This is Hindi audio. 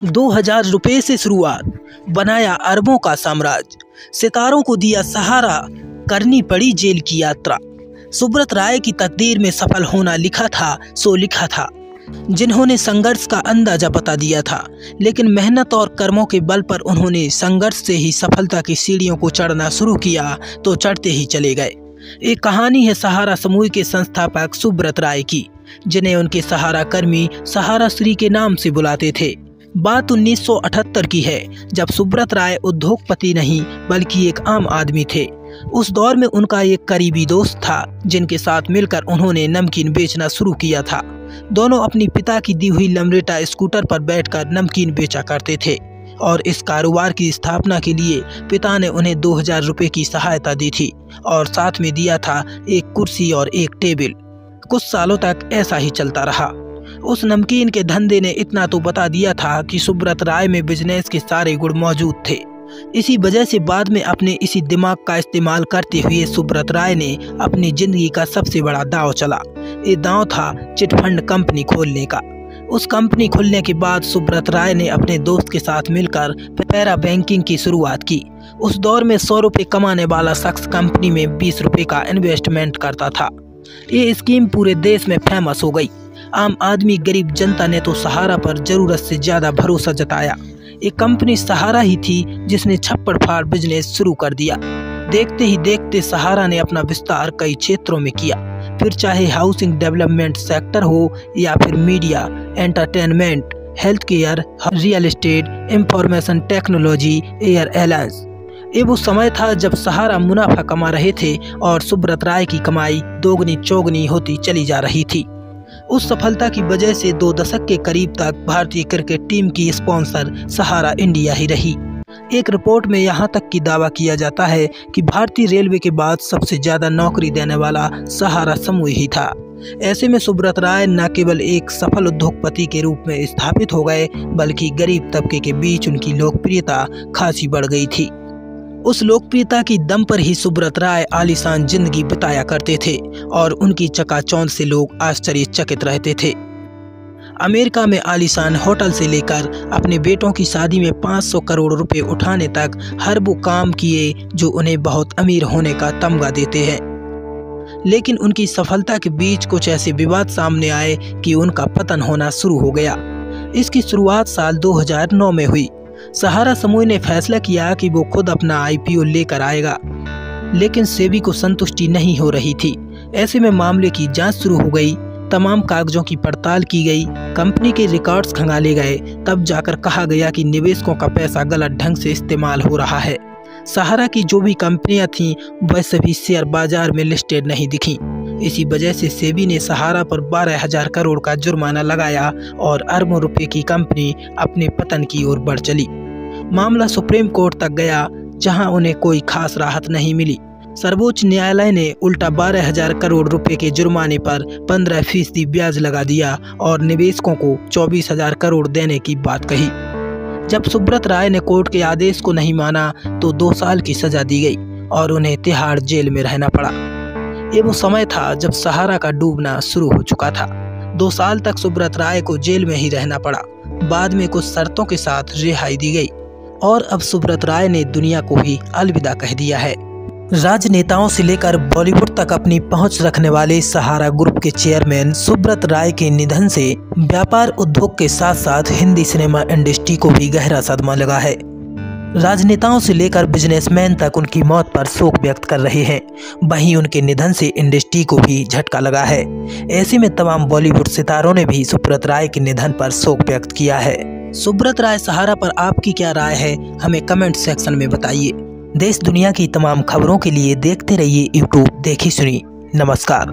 ₹2000 से शुरुआत, बनाया अरबों का साम्राज्य, सितारों को दिया सहारा, करनी पड़ी जेल की यात्रा। सुब्रत राय की तकदीर में सफल होना लिखा था सो लिखा था, जिन्होंने संघर्ष का अंदाजा बता दिया था, लेकिन मेहनत और कर्मों के बल पर उन्होंने संघर्ष से ही सफलता की सीढ़ियों को चढ़ना शुरू किया तो चढ़ते ही चले गए। एक कहानी है सहारा समूह के संस्थापक सुब्रत राय की, जिन्हें उनके सहारा कर्मी सहारा श्री के नाम से बुलाते थे। बात 1978 की है, जब सुब्रत राय उद्योगपति नहीं बल्कि एक आम आदमी थे। उस दौर में उनका एक करीबी दोस्त था, जिनके साथ मिलकर उन्होंने नमकीन बेचना शुरू किया था। दोनों अपनी पिता की दी हुई लमरेटा स्कूटर पर बैठकर नमकीन बेचा करते थे और इस कारोबार की स्थापना के लिए पिता ने उन्हें ₹2000 की सहायता दी थी और साथ में दिया था एक कुर्सी और एक टेबल। कुछ सालों तक ऐसा ही चलता रहा। उस नमकीन के धंधे ने इतना तो बता दिया था कि सुब्रत राय में बिजनेस के सारे गुण मौजूद थे। इसी वजह से बाद में अपने इसी दिमाग का इस्तेमाल करते हुए सुब्रत राय ने अपनी जिंदगी का सबसे बड़ा दांव चला। ये दांव था चिटफंड कंपनी खोलने का। उस कंपनी खुलने के बाद सुब्रत राय ने अपने दोस्त के साथ मिलकर पैरा बैंकिंग की शुरुआत की। उस दौर में ₹100 कमाने वाला शख्स कंपनी में ₹20 का इन्वेस्टमेंट करता था। ये स्कीम पूरे देश में फेमस हो गई। आम आदमी गरीब जनता ने तो सहारा पर जरूरत से ज्यादा भरोसा जताया। एक कंपनी सहारा ही थी जिसने छप्पड़ फाड़ बिजनेस शुरू कर दिया। देखते ही देखते सहारा ने अपना विस्तार कई क्षेत्रों में किया, फिर चाहे हाउसिंग डेवलपमेंट सेक्टर हो या फिर media, entertainment, health care, real estate, information technology, airlines. ये वो समय था जब सहारा मुनाफा कमा रहे थे और सुब्रत राय की कमाई दोगुनी चौगुनी होती चली जा रही थी। उस सफलता की वजह से 2 दशक के करीब तक भारतीय क्रिकेट टीम की स्पॉन्सर सहारा इंडिया ही रही। एक रिपोर्ट में यहाँ तक की दावा किया जाता है कि भारतीय रेलवे के बाद सबसे ज्यादा नौकरी देने वाला सहारा समूह ही था। ऐसे में सुब्रत राय न केवल एक सफल उद्योगपति के रूप में स्थापित हो गए, बल्कि गरीब तबके के बीच उनकी लोकप्रियता खासी बढ़ गई थी। उस लोकप्रियता की दम पर ही सुब्रत राय आलीशान जिंदगी बिताया करते थे और उनकी चकाचौंध से लोग आश्चर्यचकित रहते थे। अमेरिका में आलीशान होटल से लेकर अपने बेटों की शादी में 500 करोड़ रुपए उठाने तक हर वो काम किए जो उन्हें बहुत अमीर होने का तमगा देते हैं। लेकिन उनकी सफलता के बीच कुछ ऐसे विवाद सामने आए कि उनका पतन होना शुरू हो गया। इसकी शुरुआत साल 2009 में हुई। सहारा समूह ने फैसला किया कि वो खुद अपना IPO लेकर आएगा, लेकिन सेबी को संतुष्टि नहीं हो रही थी। ऐसे में मामले की जांच शुरू हो गई, तमाम कागजों की पड़ताल की गई, कंपनी के रिकॉर्ड्स खंगाले गए। तब जाकर कहा गया कि निवेशकों का पैसा गलत ढंग से इस्तेमाल हो रहा है। सहारा की जो भी कंपनियां थीं वह सभी शेयर बाजार में लिस्टेड नहीं दिखीं। इसी वजह से सेबी ने सहारा पर 12,000 करोड़ का जुर्माना लगाया और अरबों रुपए की कंपनी अपने पतन की ओर बढ़ चली। मामला सुप्रीम कोर्ट तक गया, जहां उन्हें कोई खास राहत नहीं मिली। सर्वोच्च न्यायालय ने उल्टा 12,000 करोड़ रुपए के जुर्माने पर 15% ब्याज लगा दिया और निवेशकों को 24,000 करोड़ देने की बात कही। जब सुब्रत राय ने कोर्ट के आदेश को नहीं माना तो 2 साल की सजा दी गई और उन्हें तिहाड़ जेल में रहना पड़ा। ये वो समय था जब सहारा का डूबना शुरू हो चुका था। 2 साल तक सुब्रत राय को जेल में ही रहना पड़ा। बाद में कुछ शर्तों के साथ रिहाई दी गई और अब सुब्रत राय ने दुनिया को ही अलविदा कह दिया है। राजनेताओं से लेकर बॉलीवुड तक अपनी पहुंच रखने वाले सहारा ग्रुप के चेयरमैन सुब्रत राय के निधन से व्यापार उद्योग के साथ साथ हिंदी सिनेमा इंडस्ट्री को भी गहरा सदमा लगा है। राजनेताओं से लेकर बिजनेसमैन तक उनकी मौत पर शोक व्यक्त कर रहे हैं। वहीं उनके निधन से इंडस्ट्री को भी झटका लगा है। ऐसे में तमाम बॉलीवुड सितारों ने भी सुब्रत राय के निधन पर शोक व्यक्त किया है। सुब्रत राय सहारा पर आपकी क्या राय है, हमें कमेंट सेक्शन में बताइए। देश दुनिया की तमाम खबरों के लिए देखते रहिए YouTube देखी सुनी। नमस्कार।